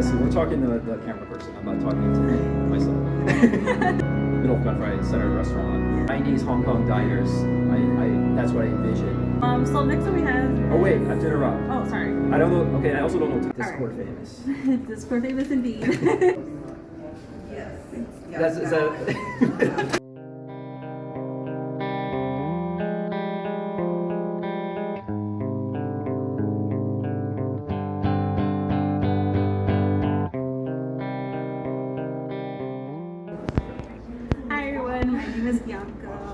So we're talking to the camera person. I'm not talking to myself. Middle of Gunfight Center restaurant. 90s Hong Kong diners. That's what I envision. So next one we have. Oh wait, I have to interrupt. Oh, sorry. I don't know. Okay, I also don't know. Discord right. famous. Discord famous indeed. Yes. That's is that.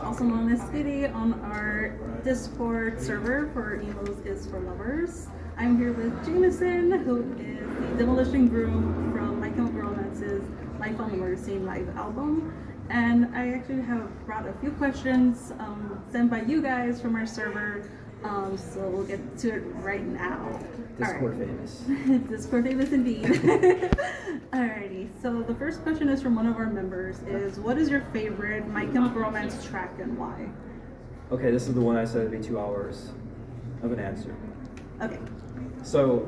Also known as Skitty on our Discord server for Emos is for Lovers. I'm here with Jamisin, who is the Demolition Groom from My Chemical Romance's Life on the Murder Scene live album. And I actually have brought a few questions sent by you guys from our server, so we'll get to it right now. Discord famous. Discord famous indeed. Alrighty, so the first question is from one of our members is, what is your favorite My Chemical Romance track and why? Okay, this is the one I said it'd be 2 hours of an answer. Okay. So,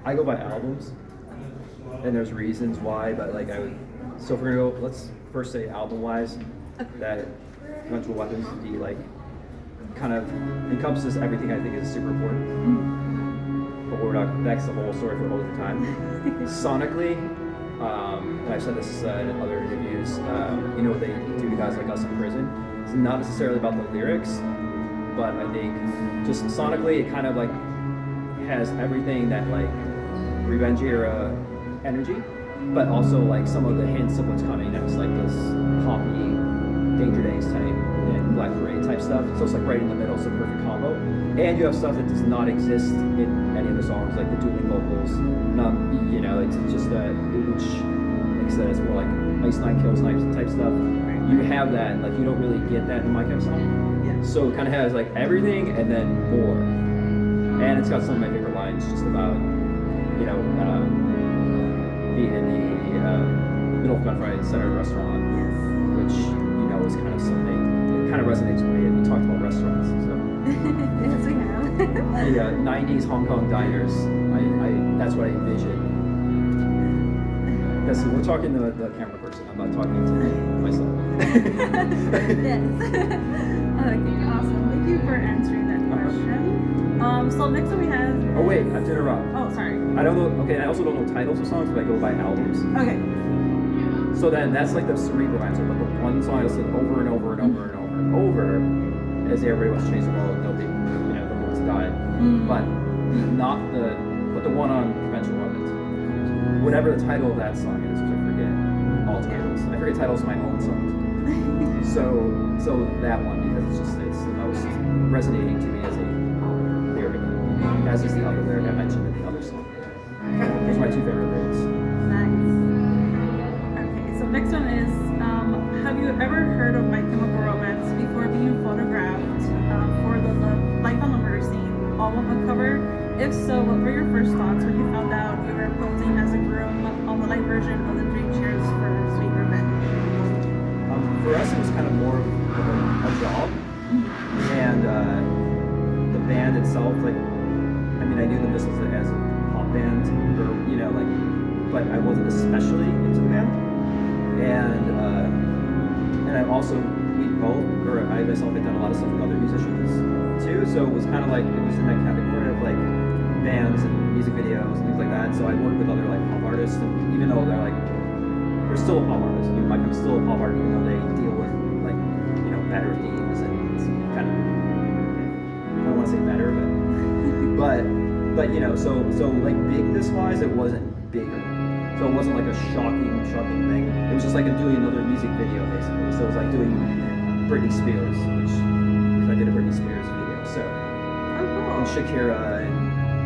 I go by albums, and there's reasons why, but like so if we're gonna go, let's first say album-wise, that Conventional Weapons D like kind of encompasses everything I think is super important. Mm-hmm. But we're not, that's the whole story for a whole different time. Sonically, and I've said this in other interviews, you know what they do to guys like us in prison? It's not necessarily about the lyrics, but I think just sonically it kind of like has everything that like Revenge era energy, but also like some of the hints of what's coming next, like this poppy Danger Days type and Black Parade type stuff. So it's like right in the middle, it's a perfect combo. And you have stuff that does not exist in any of the songs, like the dueling vocals. You know, it's just which, like I said, it's more like Ice Nine Kills Knives type stuff. You have that, like you don't really get that in My Chem song. Yeah. So it kind of has like everything and then more. And it's got some of my favorite lines just about, you know, being in the middle of Gunfight Center restaurant, which you know is kind of something that kind of resonates with me. And we talked about restaurants, so. Yes, we have. The 90s Hong Kong diners. That's what I envision. So we're talking to the camera person. I'm not talking to myself. Yes. Okay, awesome. Thank you for answering that question. So next one we have. Oh wait, I have to interrupt. Oh, sorry. I don't know. Okay, I also don't know titles of songs, but I go by albums. Okay. So then that's like the cerebral answer. But the one song I listen over and over and over and over and over as everybody wants to change the world. Nobody, you know, nobody wants to die. But not but the one on Conventional Weapons. Whatever the title of that song is, which I forget all titles. I forget titles of my own songs. So that one, because it's the most resonating to me as a lyric, as is the other lyric I mentioned in the other song. Those are my two favorite lyrics. Nice. Okay, so next one is, have you ever heard of My Chemical Romance before being photographed for the Life on the Murder Scene album cover? If so, what were your first thoughts when you found out you were posing as a groom on the live version of the Dream Cheers for Sweet Revenge? For us, it was kind of more of a job, and the band itself, like, I mean, I knew them just as a pop band, or you know, like, but I wasn't especially into the band, and I also I myself had done a lot of stuff with other musicians too, so it was kind of like it was in that category of like bands and music videos and things like that. So I worked with other like pop artists, and even though they're still a pop artist, you know, I'm still a pop artist, even though they deal with like, you know, better themes and it's kind of, I don't want to say better, but you know, so like bigness wise, it wasn't bigger. So it wasn't like a shocking thing. It was just like doing another music video basically. So it was like doing Britney Spears, which I did a Britney Spears video. So and Shakira and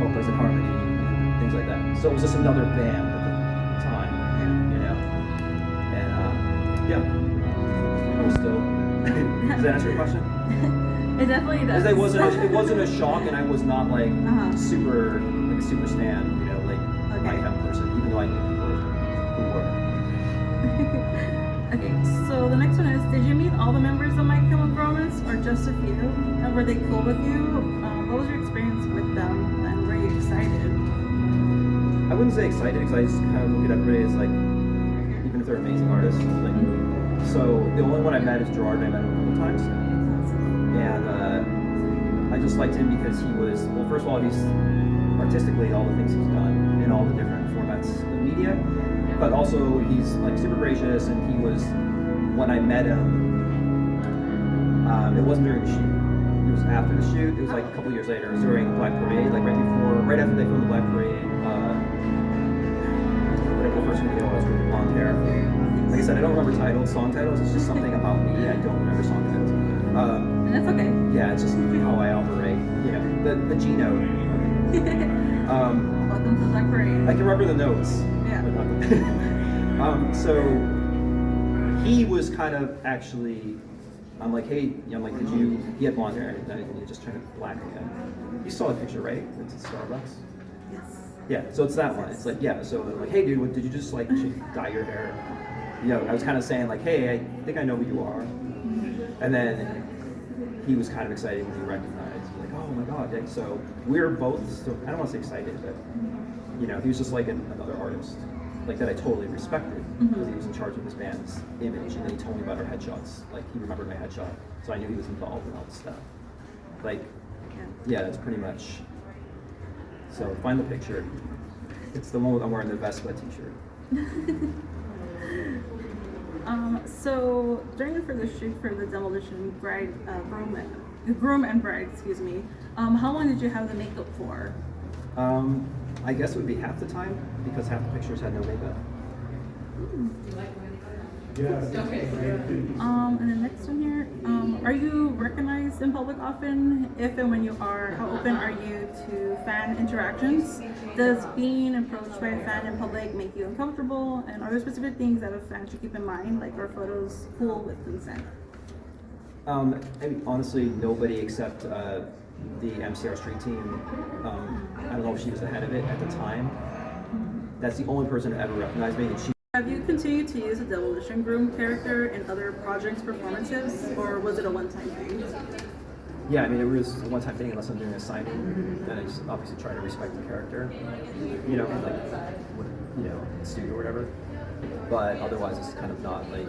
Vocals in Harmony and things like that. So it was just another band at the time, you know. And yeah, I was still. Does that answer your question? It definitely does. It wasn't a shock, and I was not like a super stan, you know, like my kind of person, even though I knew people who were. Okay, so the next one is, did you meet all the members of My Chemical Romance or just a few? And were they cool with you? What was your experience with them, and were you excited? I I wouldn't say excited because I just kind of look at everybody as like, even if they're amazing artists. Like, so the only one I met is Gerard. I met him a couple times, and I just liked him because he was, well, first of all, he's artistically all the things he's done in all the different formats of media, but also he's like super gracious, and he was, when I met him, it wasn't during the shoot. It was after the shoot. It was like a couple years later. It was during Black Parade, like right after they filmed the Black Parade. Whatever the first video was with blonde hair. Like I said, I don't remember titles, song titles. It's just something about me. I don't remember song titles. And that's okay. Yeah, it's just how I operate. You know, the G note. Welcome to Black Parade. I can remember the notes. Yeah. So he was kind of actually. I'm like, hey, I'm like, did you? He had blonde hair, and you just turned it black again. You saw the picture, right? It's at Starbucks. Yes. Yeah, so it's that one. It's like, yeah. So I'm like, hey, dude, did you just like dye your hair? You know, I was kind of saying like, hey, I think I know who you are. And then he was kind of excited when he recognized, like, oh my god. Like, so we're both. So I don't want to say excited, but you know, he was just like another artist, like that I totally respected because he was in charge of his band's image, and then he told me about our headshots. Like he remembered my headshot, so I knew he was involved in all this stuff. Like, yeah, that's pretty much. So find the picture. It's the one I'm wearing the Vespa t-shirt. So during the shoot for the Demolition Groom and Bride, excuse me, how long did you have the makeup for? I guess it would be half the time because half the pictures had no makeup. And then next one here, are you recognized in public often? If and when you are, how open are you to fan interactions? Does being approached by a fan in public make you uncomfortable? And are there specific things that a fan should keep in mind, like are photos cool with consent? I mean, honestly, nobody except the MCR Street team. I don't know if she was the head of it at the time. That's the only person to ever recognize me, and she. Have you continued to use the Demolition Groom character in other projects, performances, or was it a one-time thing? Yeah, I mean, it was a one-time thing unless I'm doing a signing, and I just obviously try to respect the character, you know, like, you know, studio or whatever. But otherwise, it's kind of not like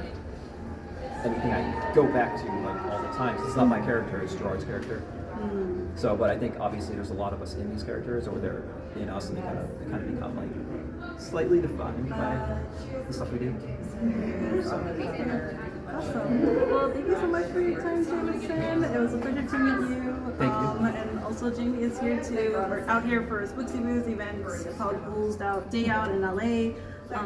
anything I go back to like all the time. It's not my character; it's Gerard's character. So, but I think obviously there's a lot of us in these characters, or they're in us, and they kind of become like slightly defined by the stuff we do. So. Awesome. Well, thank you so much for your time, Jamisin. It was a pleasure to meet you. Thank you. And also, Jamie is here we're out here for a Spooksy Booze event called Ghouls Day Out in LA.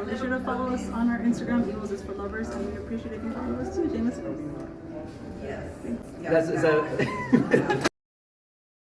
Be sure to follow us on our Instagram, Eagles is for Lovers, and we appreciate if you follow us too, Jamisin. Yes. Is that